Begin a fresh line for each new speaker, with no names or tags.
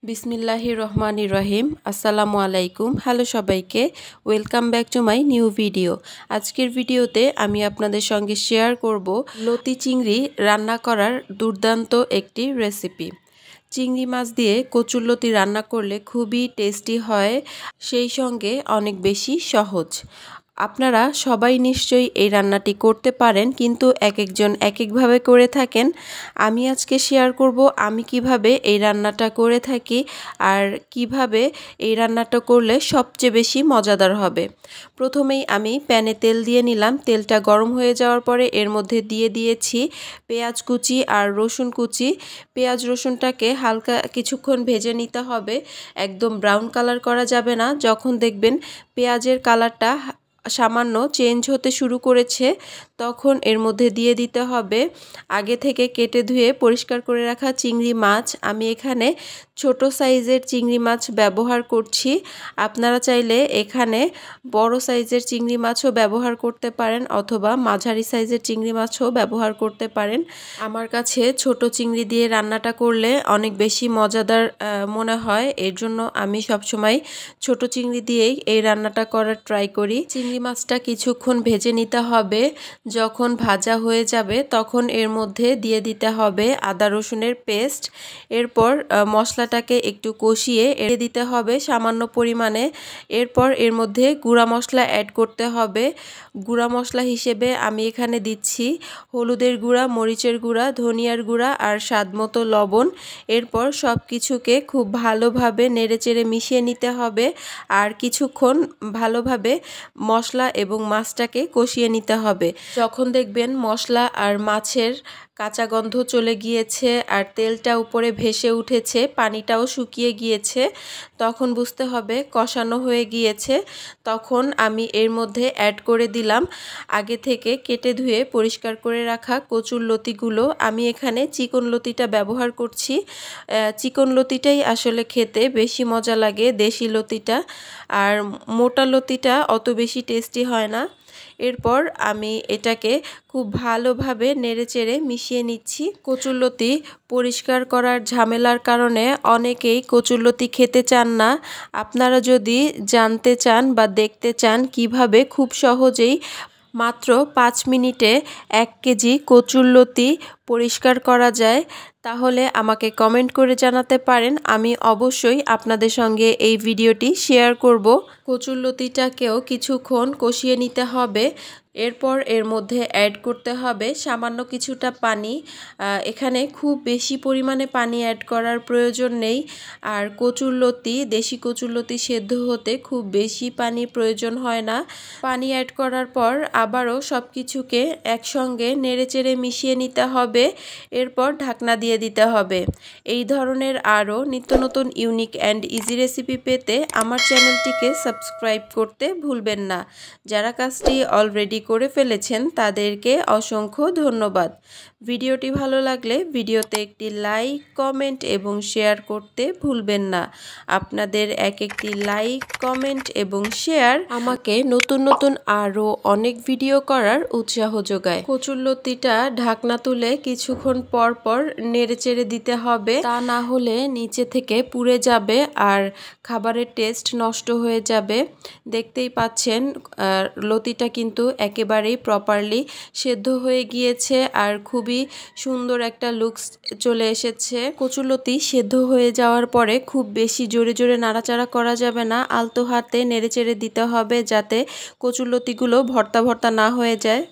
বিসমিল্লাহির রহমানির রহিম। আসসালামু আলাইকুম। হ্যালো সবাইকে, welcome back to my new video. আজকের ভিডিওতে আমি আপনাদের সঙ্গে শেয়ার করব লতি চিংড়ি রান্না করার দুর্দান্ত একটি রেসিপি। চিংড়ি মাছ দিয়ে কচুরলতি রান্না করলে খুবই টেস্টি হয়, সেই সঙ্গে অনেক বেশি সহজ। আপনারা সবাই নিশ্চয়ই এই রান্নাটি করতে পারেন, কিন্তু এক একজন এক একভাবে করে থাকেন। আমি আজকে শেয়ার করব আমি কিভাবে এই রান্নাটা করে থাকি আর কিভাবে এই রান্নাটা করলে সবচেয়ে বেশি মজাদার হবে। প্রথমেই আমি প্যানে তেল দিয়ে নিলাম। তেলটা গরম হয়ে যাওয়ার পরে এর মধ্যে দিয়ে দিয়েছি পেঁয়াজ কুচি আর রসুন কুচি। পেঁয়াজ রসুনটাকে হালকা কিছুক্ষণ ভেজে নিতে হবে, একদম ব্রাউন কালার করা যাবে না। যখন দেখবেন পেঁয়াজের কালারটা সামান্য চেঞ্জ হতে শুরু করেছে, তখন এর মধ্যে দিয়ে দিতে হবে আগে থেকে কেটে ধুয়ে পরিষ্কার করে রাখা চিংড়ি মাছ। আমি এখানে ছোট সাইজের চিংড়ি মাছ ব্যবহার করছি। আপনারা চাইলে এখানে বড় সাইজের চিংড়ি মাছও ব্যবহার করতে পারেন, অথবা মাঝারি সাইজের চিংড়ি মাছও ব্যবহার করতে পারেন। আমার কাছে ছোট চিংড়ি দিয়ে রান্নাটা করলে অনেক বেশি মজাদার মনে হয়, এর জন্য আমি সবসময় ছোট চিংড়ি দিয়েই এই রান্নাটা করার ট্রাই করি। চিংড়ি মাছটা কিছুক্ষণ ভেজে নিতে হবে। যখন ভাজা হয়ে যাবে তখন এর মধ্যে দিয়ে দিতে হবে আদা রসুনের পেস্ট। এরপর মশলাটাকে একটু কষিয়ে এড়ে দিতে হবে সামান্য পরিমাণে। এরপর এর মধ্যে গুঁড়া মশলা অ্যাড করতে হবে। গুঁড়া মশলা হিসেবে আমি এখানে দিচ্ছি হলুদের গুঁড়া, মরিচের গুঁড়া, ধনিয়ার গুঁড়া আর স্বাদমতো লবণ। এরপর সব কিছুকে খুব ভালোভাবে নেড়েচেড়ে মিশিয়ে নিতে হবে আর কিছুক্ষণ ভালোভাবে মশলা এবং মাছটাকে কষিয়ে নিতে হবে। যখন দেখবেন মশলা আর মাছের কাঁচা গন্ধ চলে গিয়েছে আর তেলটা উপরে ভেসে উঠেছে, পানিটাও শুকিয়ে গিয়েছে, তখন বুঝতে হবে কষানো হয়ে গিয়েছে। তখন আমি এর মধ্যে অ্যাড করে দিলাম আগে থেকে কেটে ধুয়ে পরিষ্কার করে রাখা কচুর লতিগুলো। আমি এখানে চিকন লতিটা ব্যবহার করছি। চিকন লতিটাই আসলে খেতে বেশি মজা লাগে, দেশি লতিটা, আর মোটা লতিটা অত বেশি টেস্টি হয় না। এরপর আমি এটাকে খুব ভালোভাবে নেড়েচেড়ে মিশিয়ে নিচ্ছি। কচুরলতি পরিষ্কার করার ঝামেলার কারণে অনেকেই কচুরলতি খেতে চান না। আপনারা যদি জানতে চান বা দেখতে চান কিভাবে খুব সহজেই মাত্র 5 মিনিটে 1 কেজি কচুরলতি পরিষ্কার করা যায়, তাহলে আমাকে কমেন্ট করে জানাতে পারেন। আমি অবশ্যই আপনাদের সঙ্গে এই ভিডিওটি শেয়ার করব। কচুরলতিটাকেও কিছুক্ষণ কষিয়ে নিতে হবে। এরপর এর মধ্যে অ্যাড করতে হবে সামান্য কিছুটা পানি। এখানে খুব বেশি পরিমাণে পানি অ্যাড করার প্রয়োজন নেই। আর কচুরলতি, দেশি কচুরলতি সেদ্ধ হতে খুব বেশি পানির প্রয়োজন হয় না। পানি অ্যাড করার পর আবারও সব কিছুকে একসঙ্গে নেড়েচেড়ে মিশিয়ে নিতে হবে। এরপর ঢাকনা দিয়ে দিতে হবে। এই ধরনের আরও নিত্য নতুন ইউনিক অ্যান্ড ইজি রেসিপি পেতে আমার চ্যানেলটিকে সাবস্ক্রাইব করতে ভুলবেন না। যারা কাজটি অলরেডি করে ফেলেছেন তাদেরকে অসংখ্য ধন্যবাদ। ভিডিওটি ভালো লাগলে ভিডিওতে একটি লাইক, কমেন্ট এবং শেয়ার করতে ভুলবেন না। আপনাদের এক একটি লাইক, কমেন্ট এবং শেয়ার আমাকে নতুন নতুন আরও অনেক ভিডিও করার উৎসাহ যোগায়। কচুরলতিটা ঢাকনা তুলে কিছুক্ষণ পর পর নেড়েচেড়ে দিতে হবে, তা না হলে নিচে থেকে পুড়ে যাবে আর খাবারের টেস্ট নষ্ট হয়ে যাবে। দেখতেই পাচ্ছেন লতিটা কিন্তু একেবারেই প্রপারলি সেদ্ধ হয়ে গিয়েছে আর খুবই সুন্দর একটা লুকস চলে এসেছে। কচুরলতি সেদ্ধ হয়ে যাওয়ার পরে খুব বেশি জোরে জোরে নাড়াচাড়া করা যাবে না, আলতো হাতে নেড়েচেড়ে দিতে হবে যাতে কচুরলতিগুলো ভর্তা ভর্তা না হয়ে যায়।